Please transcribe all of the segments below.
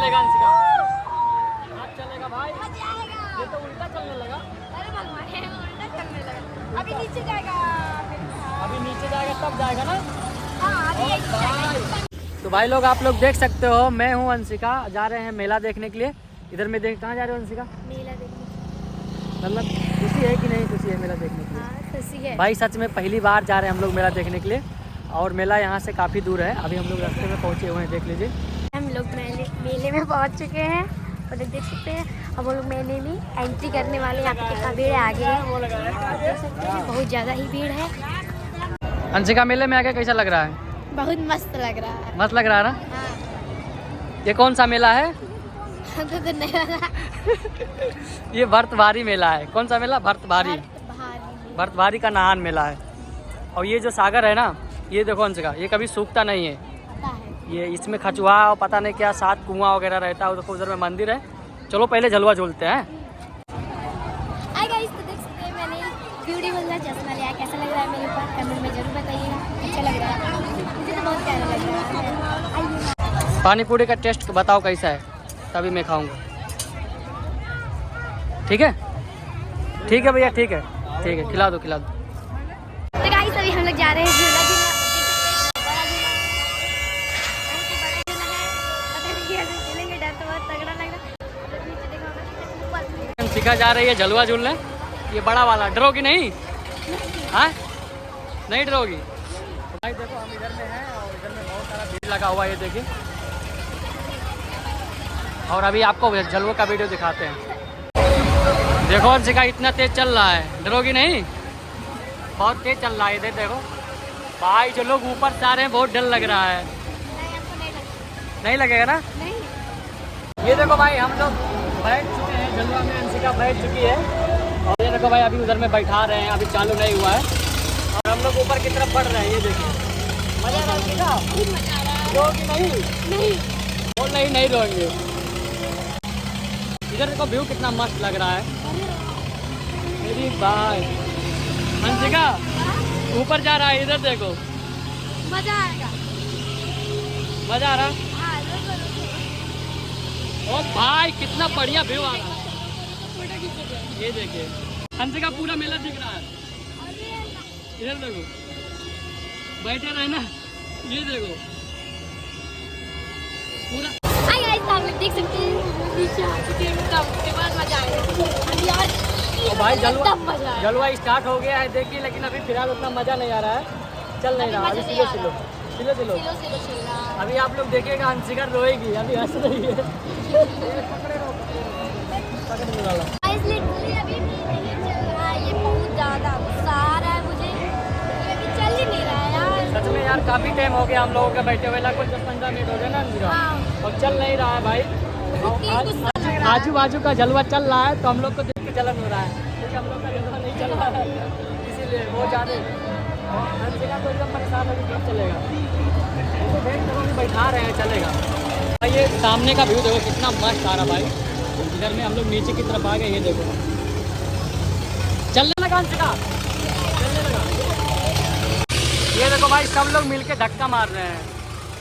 चलेगा अंशिका? हाथ चलेगा भाई, ये तो उल्टा चलने लगा। अरे भगवान, उल्टा चलने लगा। अभी नीचे जाएगा, अभी नीचे जाएगा तब जाएगा ना। हाँ अभी एक जाएगा। तो भाई लोग आप लोग देख सकते हो, मैं हूँ अंशिका, जा रहे हैं मेला देखने के लिए। इधर में देख, कहाँ जा रहे हो अंशिका? मेला देखने। मतलब खुशी है कि नहीं खुशी है मेला देखने के लिए? हाँ खुशी है भाई सच में पहली बार जा रहे हैं हम लोग मेला देखने के लिए, और मेला यहाँ से काफ़ी दूर है। अभी हम लोग रास्ते में पहुँचे हुए हैं, देख लीजिए। हम लोग मेले में पहुंच चुके हैं और देख सकते हैं हम लोग मेले में एंट्री करने वाले। यहाँ पे कितना भीड़ है आगे, देख सकते हैं बहुत ज़्यादा ही भीड़ है। अंशिका मेले में आके कैसा लग रहा है? बहुत मस्त लग रहा है। मस्त लग रहा है ना? हाँ। ये कौन सा मेला है? तो नहीं पता। ये भर्तभारी मेला है। कौन सा मेला? भर्तभारी। भर्तभारी का नाहन मेला है। और ये जो सागर है ना, ये देखो अंशिका, ये कभी सूखता नहीं है। ये इसमें खचुआ और पता नहीं क्या 7 कुआं वगैरह रहता है। उधर में मंदिर है। चलो पहले झलुआ झूलते हैं। हाय गाइस, तो देख सकते हैं मैंने ब्यूटीफुल सा चश्मा लिया है। कैसा लग रहा है मेरे ऊपर कमेंट में जरूर बताइएगा। अच्छा लग रहा है, मुझे तो बहुत प्यारा लग रहा है। पानी पूरी का टेस्ट बताओ कैसा है, तभी मैं खाऊंगा। ठीक है? ठीक है भैया, ठीक है, ठीक है, खिला दो खिला दो। तो गाइस अभी हम लोग जा रहे हैं झूला झूलना। अंशिका जा रही है झलुआ झूलने, ये बड़ा वाला। डरोगी नहीं? हाँ नहीं डरोगी? भाई देखो हम इधर में हैं और इधर में बहुत सारा भीड़ लगा हुआ है, ये देखिए। और अभी आपको झलुआ का वीडियो दिखाते हैं। देखो अंशिका इतना तेज चल रहा है, डरोगी नहीं? बहुत तेज चल रहा है इधर देखो भाई। जो लोग ऊपर से आ रहे हैं बहुत डर लग रहा है। नहीं लगेगा ना? नहीं। ये देखो भाई हम लोग बैठ चुके हैं झलुआ में, अंशिका बैठ चुकी है। और ये देखो भाई अभी उधर में बैठा रहे हैं, अभी चालू नहीं हुआ है। और हम लोग ऊपर की तरफ बढ़ रहे हैं, ये देखिए। मजा आ रहा है? रोगी नहीं? नहीं बोल नहीं रोएंगे। इधर देखो व्यू कितना मस्त लग रहा है मेरी भाई। अंशिका ऊपर जा रहा है, इधर देखो। मजा आएगा। मजा आ रहा? हाँ, ओ भाई कितना बढ़िया व्यू आ रहा है। ये देखिए अंशिका पूरा मेला दिख रहा है। इधर देखो, बैठे रहे ना, ये देखो पूरा। हाय गाइस, आप लोग देख सकते हैं नीचे आ चुके हैं। तब के बाद मजा आएगा यार। और भाई जलवा स्टार्ट हो गया है देखिए, लेकिन अभी फिलहाल उतना मजा नहीं आ रहा है, चल नहीं रहा। अभी सिलो अभी आप लोग देखिएगा अंशिका रोएगी, अभी हंस रही है। पकड़ने वाला लिटरली अभी नहीं चल रहा है, ये बहुत ज्यादा गुस्सा आ रहा है मुझे। ये अभी चल ही नहीं रहा है यार। सच में यार काफी टाइम हो गया हम लोगों के बैठे हुए, लगभग 10-15 मिनट हो गए ना अंशिका। हाँ। और चल नहीं रहा है भाई। आजू बाजू का जलवा चल रहा है तो हम लोग को देख के जलन हो रहा है, क्योंकि हम लोग का जलवा नहीं चल रहा है, इसीलिए वो ज्यादा। अंशिका तो एकदम परेशान होगी, कब चलेगा? तो देख देखो बैठा रहे हैं, चलेगा भाई। ये सामने का व्यू देखो कितना मस्त आ रहा भाई। इधर में हम लोग नीचे की तरफ आ गए, ये देखो चलने लगा अंशिका, चलने लगा। ये देखो भाई सब लोग मिलके धक्का मार रहे हैं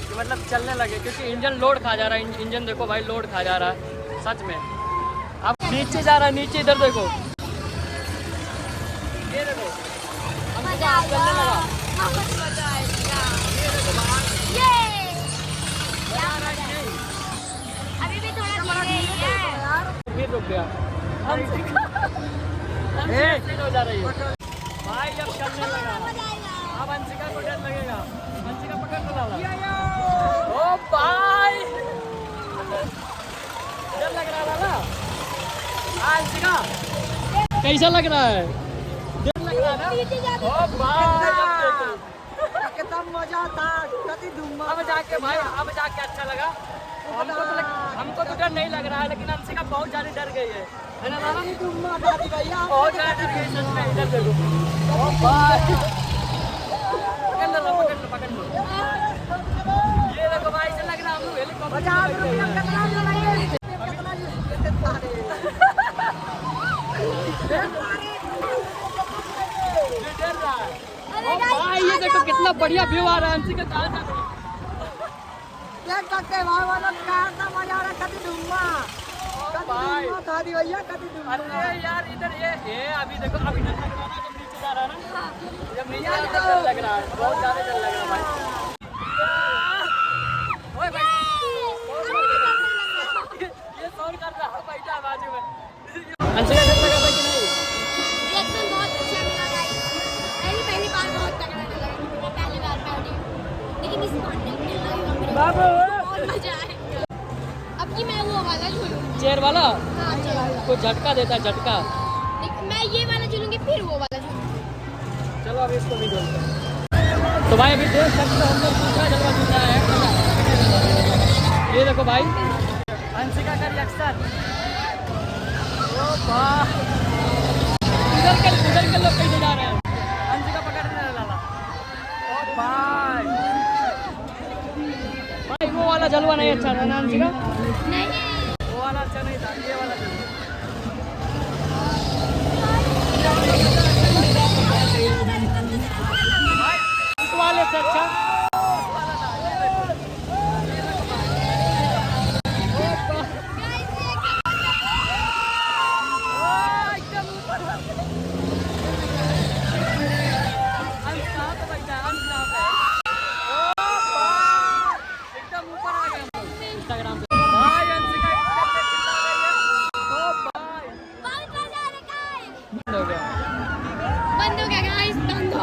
कि मतलब चलने लगे, क्योंकि इंजन लोड खा जा रहा है। इंजन देखो भाई लोड खा जा रहा है सच में। अब नीचे जा रहा है, नीचे इधर देखो, ये देखो मजा आएगा। चलने लगा। मजा आएगा। ये देखो बाहर अभी भी थोड़ा धीरे है। फिर रुक गया। हो जा रही है भाई, अब चलने लगा। अब अंशिका को डर लगेगा। अंशिका पकड़ लो लाला। ओ भाई डर लग रहा है ना अंशिका? कैसा लग रहा है? डर लग रहा है ना? ओ भाई कितना मजा था। अब जाके भाई, अब जाके अच्छा लगा। हमको तो डर नहीं लग रहा है, लेकिन अंशिका बहुत ज्यादा डर गई है ना लाला? बहुत ज्यादा डर गई सच में। इधर देखो ओ भाई, पकड़ लो। ये देखो भाई ऐसा लग रहा है हम लोग हेलीकॉप्टर। भाई ये देखो कितना बढ़िया व्यू आ रहा है। अंशिका कहाँ जा रही है? देख सकते हैं भाई, वाला मजा आ रहा है। बता दी भैया कति दुम्मा। अरे यार इधर ये अभी देखो अभी डर लग रहा है जब नीचे जा रहा है ना, जब नीचे जा रहा है तब डर लग रहा है, बहुत ज्यादा डर लग रहा है भाई। ओए भाई ये साउंड कर रहा है भाई बाजू में। अंशिका डर लगा भाई कि नहीं? रिएक्शन बहुत अच्छा मिला गाइस। पहली बार बहुत तगड़ा लगा, पहली बार पार्टी, लेकिन इस बार नहीं मिला बाबू बहुत मजा आया। अब की मैं वो वाला झूलूंगी, चेयर वाला हाँ चेयर वाला। कोई झटका देता है झटका। मैं ये वाला झूलूंगी फिर वो वाला झूलूंगी। चलो अभी इसको भी झूलते हैं। तो भाई अभी देख सकते हो हम लोग दूसरा जगह झूल रहा है। ये देखो भाई अंशिका का रिएक्शन। ओ वाह उधर के लोग कैसे जा रहे हैं, अंशिका पकड़ने वाला। ओ भाई भाई वो वाला जलवा नहीं अच्छा था ना अंशिका, नहीं वो वाला अच्छा नहीं था, ये वाला जलवा। इस वाले से अच्छा इंस्टाग्राम पे भाई अंशिका बंद हो गया। बंद हो गया गाइस, बंद हो।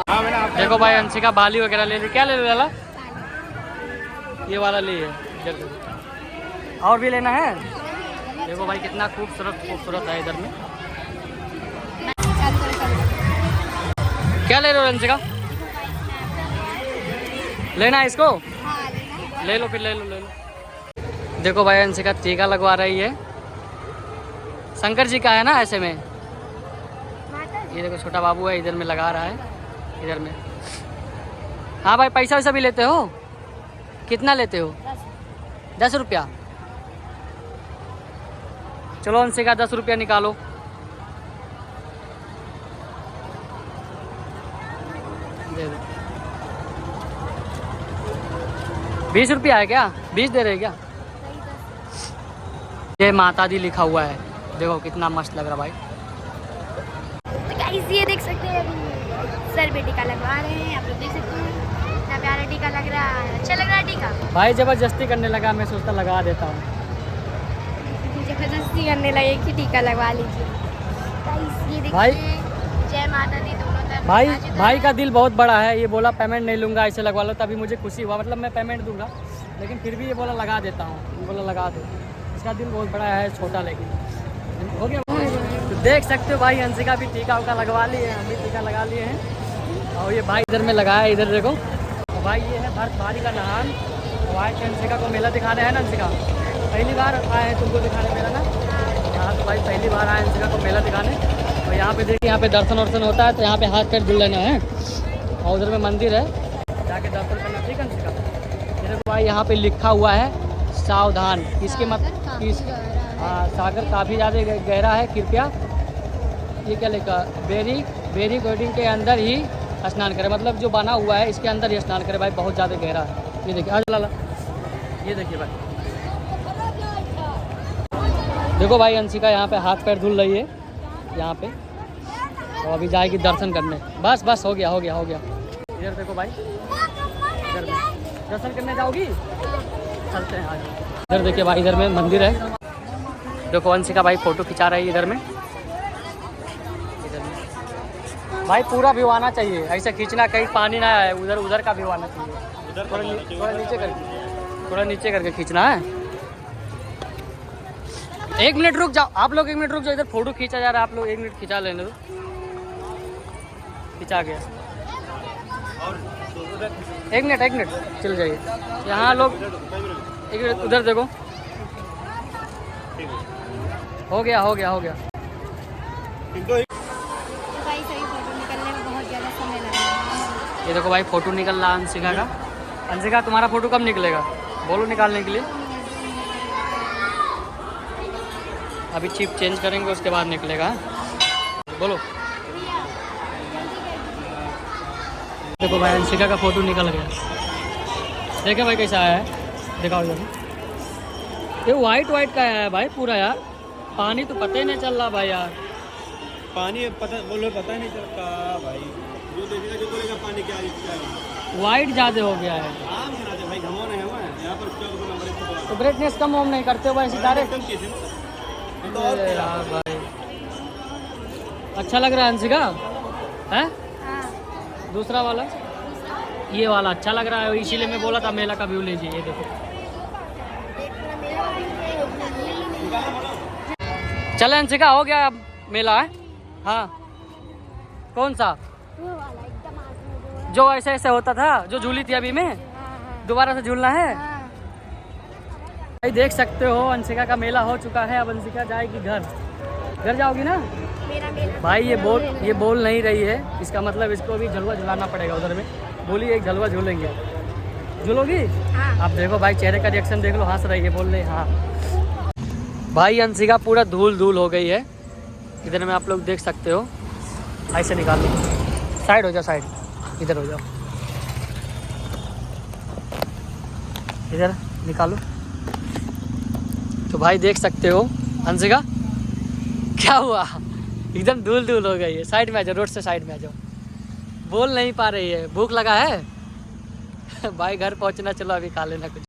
देखो भाई अंशिका बाली वगैरह ले ली। क्या ले लाला? ये वाला लिए और भी लेना है। देखो भाई कितना खूबसूरत है इधर में। क्या ले रहे हो अंशिका? लेना है इसको? ले लो फिर ले लो। देखो भाई अंशिका टीका लगवा रही है। शंकर जी का है ना ऐसे में। ये देखो छोटा बाबू है इधर में लगा रहा है, इधर में। हाँ भाई पैसा वैसा भी लेते हो? कितना लेते हो? 10 रुपया। चलो अंशिका 10 रुपया निकालो। दे दो। 20 रुपया है क्या? 20 दे रहे क्या? ये माता दी लिखा हुआ है, देखो कितना मस्त लग रहा भाई। तो गाइस ये देख सकते हैं अभी सर पे टीका लगवा रहे हैं, आप लोग देख सकते हैं कितना प्यारा टीका लग रहा है। अच्छा लग रहा है टीका? भाई जबरदस्ती करने लगा, मैं सोचता लगा देता हूँ। जबरदस्ती करने लगे कि टीका लगवा लीजिए। गाइस ये भाई देखिए जय माता दी दोनों तरफ। भाई का दिल बहुत बड़ा है। ये बोला पेमेंट नहीं लूँगा, ऐसे लगवा लो, तभी मुझे खुशी हुआ। मतलब मैं पेमेंट दूंगा लेकिन फिर भी ये बोला लगा देता हूँ, बोला लगा दो। इसका दिल बहुत बड़ा है, छोटा लेकिन हो गया। तो देख सकते हो भाई अंशिका भी टीका उका लगवा लिए हैं, हम भी टीका लगा लिए हैं। और ये भाई इधर में लगाया है, इधर देखो। और भाई ये है भरत भारी का नहान। और भाई अंशिका को मेला दिखाना है ना। अंशिका पहली बार आए हैं तुमको दिखाने मेला ना? हाँ तो भाई पहली बार आए अंशिका को मेला दिखाने। और यहाँ पे देखिए, यहाँ पे दर्शन वर्शन होता है, तो यहाँ पे हाथ पैर धुल लेना है। और उधर में मंदिर है, जाके दर्शन करना। ठीक है अंशिका? ये देखो भाई यहाँ पे लिखा हुआ है सावधान। इसके मतलब हाँ सागर काफ़ी ज़्यादा गहरा है, कृपया। ये क्या लिखा? बेरी गोडिंग के अंदर ही स्नान करें, मतलब जो बना हुआ है इसके अंदर ही स्नान करें। भाई बहुत ज़्यादा गहरा है। ये देखिए आज लाला, ये देखिए भाई। देखो भाई अंशिका यहाँ पे हाथ पैर धुल रही है यहाँ पे। तो अभी जाएगी दर्शन करने। बस हो गया। इधर देखो भाई, इधर में दर्शन करने जाओगी? चलते हैं आज। इधर देखिए भाई, इधर में मंदिर है। देखो अंशिका भाई फोटो खिंचा रही है इधर में। भाई पूरा व्यू आना चाहिए, ऐसे खींचना कहीं पानी ना आए। उधर का व्यू आना चाहिए। थोड़ा नीचे करके खींचना है। 1 मिनट रुक जाओ आप लोग, 1 मिनट रुक जाओ। इधर फोटो खींचा जा रहा है, आप लोग 1 मिनट खिंचा लेने दो। खिंचा गया। 1 मिनट चल जाइए। यहाँ लोग 1 मिनट उधर देखो। हो गया। तो भाई सही फोटो निकलने में बहुत ज़्यादा समय लगा। ये देखो भाई फोटो निकल रहा अंशिका का। अंशिका तुम्हारा फोटो कब निकलेगा? बोलो निकालने के लिए। अभी चिप चेंज करेंगे उसके बाद निकलेगा। बोलो। देखो भाई अंशिका का फोटो निकल गया। देखे भाई कैसा आया है, दिखाओ इधर। ये वाइट का आया है भाई पूरा यार। पानी तो पता ही नहीं चल रहा भाई यार। पानी पता बोलो, पता ही नहीं चलता भाई। जो देखेगा जो बोलेगा पानी क्या है। वाइट ज़्यादा हो गया है। आम बनाते भाई, घमौन है हुआ है यहाँ पर। तो ब्राइटनेस कम ऑम नहीं करते हो भाई डायरेक्ट? अरे यार भाई अच्छा लग रहा है अंशिका है? हाँ दूसरा वाला, ये वाला अच्छा लग रहा है, इसीलिए मैं बोला था मेला का व्यू लीजिए। ये देखो चले अंशिका, हो गया अब मेला है। हाँ कौन सा? वो वाला एकदम आगे में जो ऐसे ऐसे होता था, जो झूली थी अभी में, हाँ दोबारा से झूलना है। हाँ भाई देख सकते हो अंशिका का मेला हो चुका है। अब अंशिका जाएगी घर। घर जाओगी ना मेरा मेला भाई? ये बोल नहीं रही है, इसका मतलब इसको अभी झलवा झुलाना पड़ेगा उधर में। बोली एक झलवा झूलेंगे, झूलोगी? हाँ आप देखो भाई चेहरे का रिएक्शन देख लो, हंस रही है, बोल रही है हाँ। भाई अंशिका पूरा धूल धूल हो गई है। इधर में आप लोग देख सकते हो। ऐसे निकाल लो, साइड हो जाओ, साइड इधर हो जाओ, इधर निकालो। तो भाई देख सकते हो अंशिका क्या हुआ, एकदम धूल धूल हो गई है। साइड में आ जाओ, रोड से साइड में आ जाओ। बोल नहीं पा रही है, भूख लगा है भाई घर पहुंचना, चलो अभी खा लेना कुछ।